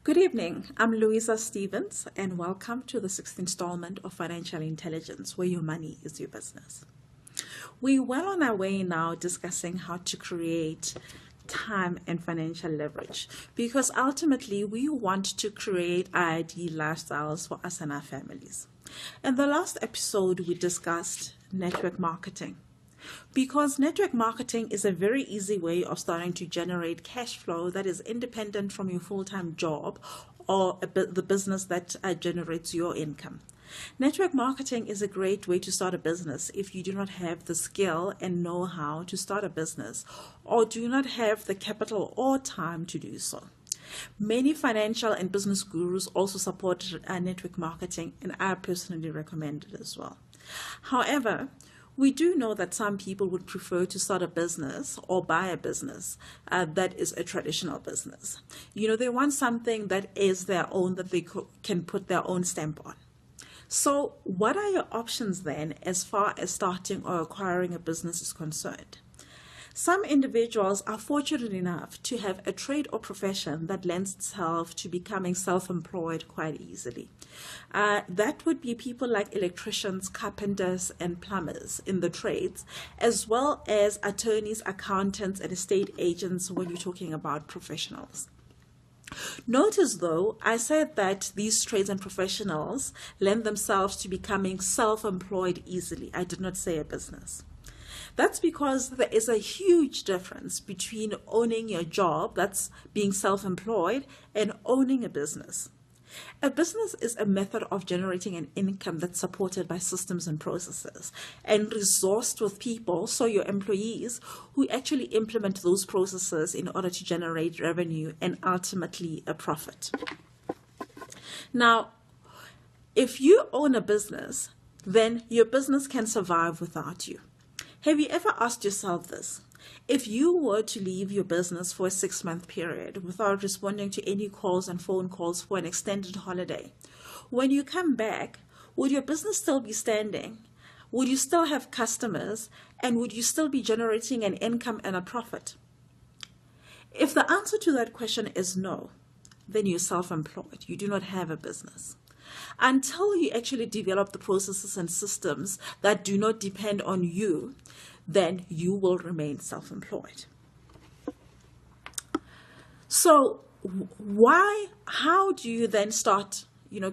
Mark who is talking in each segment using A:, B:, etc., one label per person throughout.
A: Good evening. I'm Louisa Stevens, and welcome to the sixth installment of Financial Intelligence, where your money is your business. We're well on our way now discussing how to create time and financial leverage, because ultimately we want to create ideal lifestyles for us and our families. In the last episode, we discussed network marketing. Because network marketing is a very easy way of starting to generate cash flow that is independent from your full-time job or the business that generates your income. Network marketing is a great way to start a business if you do not have the skill and know-how to start a business, or do not have the capital or time to do so. Many financial and business gurus also support network marketing, and I personally recommend it as well. However, we do know that some people would prefer to start a business or buy a business that is a traditional business. They want something that is their own, that they can put their own stamp on. So what are your options then as far as starting or acquiring a business is concerned? Some individuals are fortunate enough to have a trade or profession that lends itself to becoming self-employed quite easily. That would be people like electricians, carpenters, and plumbers in the trades, as well as attorneys, accountants, and estate agents when you're talking about professionals. Notice though, I said that these trades and professionals lend themselves to becoming self-employed easily. I did not say a business. That's because there is a huge difference between owning your job, that's being self-employed, and owning a business. A business is a method of generating an income that's supported by systems and processes and resourced with people, so your employees, who actually implement those processes in order to generate revenue and ultimately a profit. Now, if you own a business, then your business can survive without you. Have you ever asked yourself this? If you were to leave your business for a 6-month period without responding to any calls and phone calls for an extended holiday, when you come back, would your business still be standing? Would you still have customers? And would you still be generating an income and a profit? If the answer to that question is no, then you're self-employed. You do not have a business. Until you actually develop the processes and systems that do not depend on you, then you will remain self-employed. So how do you then start,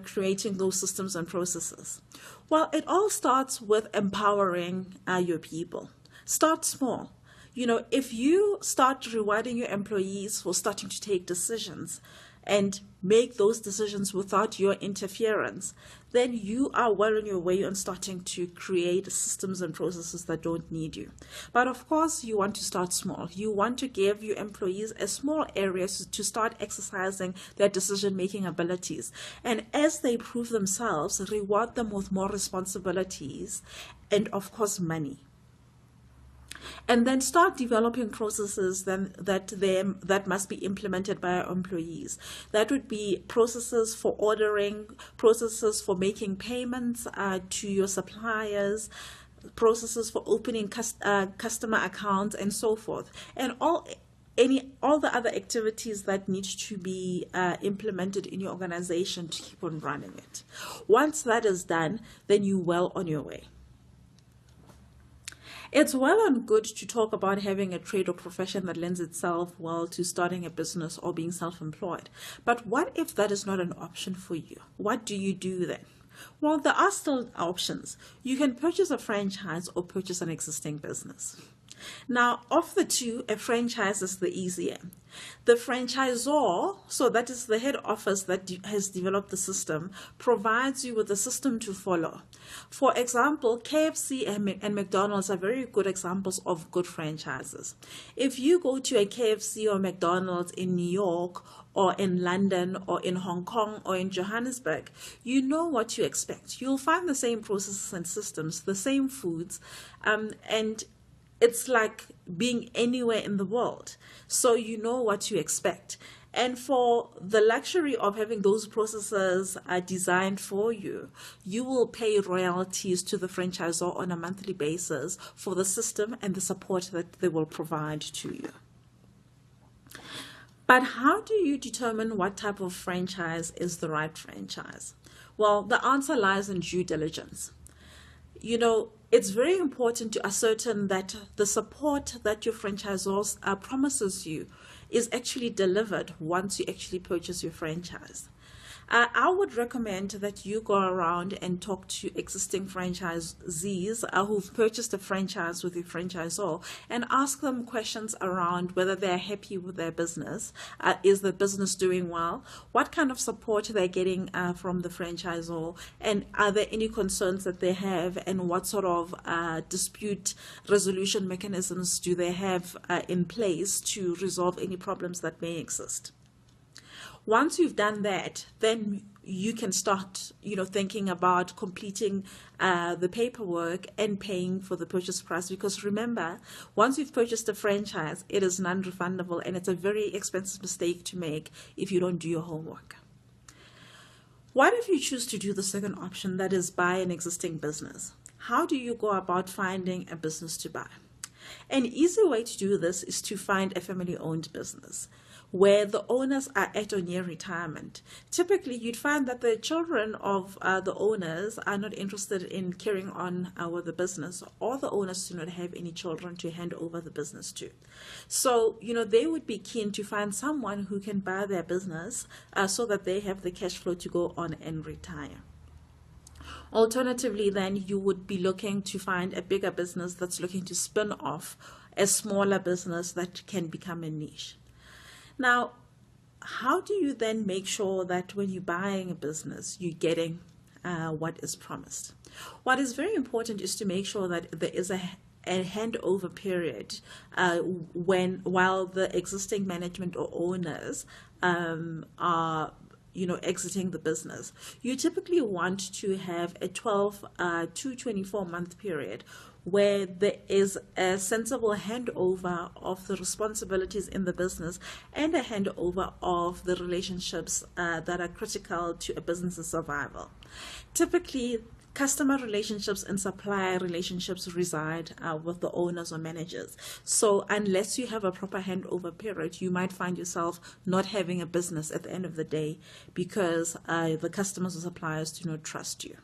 A: creating those systems and processes? Well, it all starts with empowering your people. Start small. If you start rewarding your employees for starting to take decisions and make those decisions without your interference, then you are well on your way on starting to create systems and processes that don't need you. But of course, you want to start small. You want to give your employees a small area to start exercising their decision-making abilities. And as they prove themselves, reward them with more responsibilities and, of course, money. And then start developing processes that must be implemented by our employees. That would be processes for ordering, processes for making payments to your suppliers, processes for opening customer accounts, and so forth, and all the other activities that need to be implemented in your organization to keep on running it. Once that is done, then you're well on your way. It's well and good to talk about having a trade or profession that lends itself well to starting a business or being self-employed. But what if that is not an option for you? What do you do then? Well, there are still options. You can purchase a franchise or purchase an existing business. Now, of the two, a franchise is the easier. The franchisor, so that is the head office that has developed the system, provides you with a system to follow. For example, KFC and McDonald's are very good examples of good franchises. If you go to a KFC or McDonald's in New York or in London or in Hong Kong or in Johannesburg, you know what to expect. You'll find the same processes and systems, the same foods, and it's like being anywhere in the world. So you know what to expect. And for the luxury of having those processes designed for you, you will pay royalties to the franchisor on a monthly basis for the system and the support that they will provide to you. But how do you determine what type of franchise is the right franchise? Well, the answer lies in due diligence. It's very important to ascertain that the support that your franchisor promises you is actually delivered once you actually purchase your franchise. I would recommend that you go around and talk to existing franchisees who've purchased a franchise with your franchisor and ask them questions around whether they're happy with their business. Is the business doing well? What kind of support they're getting from the franchisor? And are there any concerns that they have? And what sort of dispute resolution mechanisms do they have in place to resolve any problems that may exist? Once you've done that, then you can start, thinking about completing the paperwork and paying for the purchase price. Because remember, once you've purchased a franchise, it is non-refundable, and it's a very expensive mistake to make if you don't do your homework. What if you choose to do the second option, that is buy an existing business? How do you go about finding a business to buy? An easy way to do this is to find a family-owned business where the owners are at or near retirement. Typically, you'd find that the children of the owners are not interested in carrying on with the business, or the owners do not have any children to hand over the business to. So, they would be keen to find someone who can buy their business so that they have the cash flow to go on and retire. Alternatively, then you would be looking to find a bigger business that's looking to spin off a smaller business that can become a niche. Now, how do you then make sure that when you're buying a business, you're getting what is promised? What is very important is to make sure that there is a handover period while the existing management or owners are exiting the business. You typically want to have a 12 to 24 month period where there is a sensible handover of the responsibilities in the business and a handover of the relationships that are critical to a business's survival. Typically, customer relationships and supplier relationships reside with the owners or managers. So unless you have a proper handover period, you might find yourself not having a business at the end of the day because the customers or suppliers do not trust you.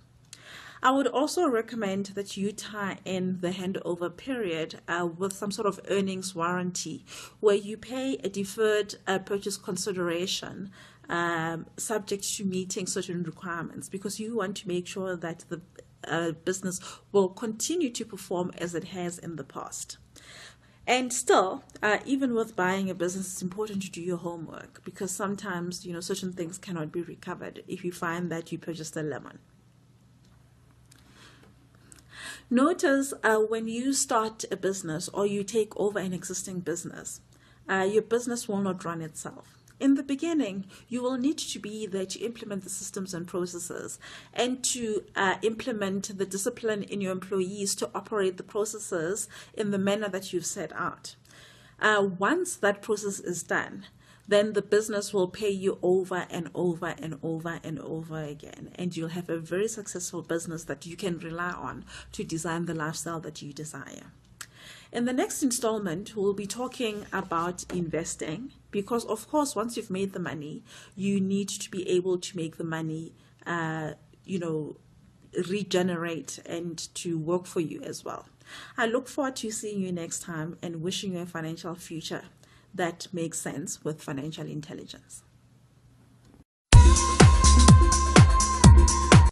A: I would also recommend that you tie in the handover period with some sort of earnings warranty, where you pay a deferred purchase consideration subject to meeting certain requirements, because you want to make sure that the business will continue to perform as it has in the past. And still, even with buying a business, it's important to do your homework, because sometimes, certain things cannot be recovered if you find that you purchased a lemon. Notice when you start a business or you take over an existing business, your business will not run itself. In the beginning, you will need to be there to implement the systems and processes and to implement the discipline in your employees to operate the processes in the manner that you've set out. Once that process is done, then the business will pay you over and over and over and over again. And you'll have a very successful business that you can rely on to design the lifestyle that you desire. In the next installment, we'll be talking about investing, because of course, once you've made the money, you need to be able to make the money, regenerate and to work for you as well. I look forward to seeing you next time and wishing you a financial future that makes sense with financial intelligence.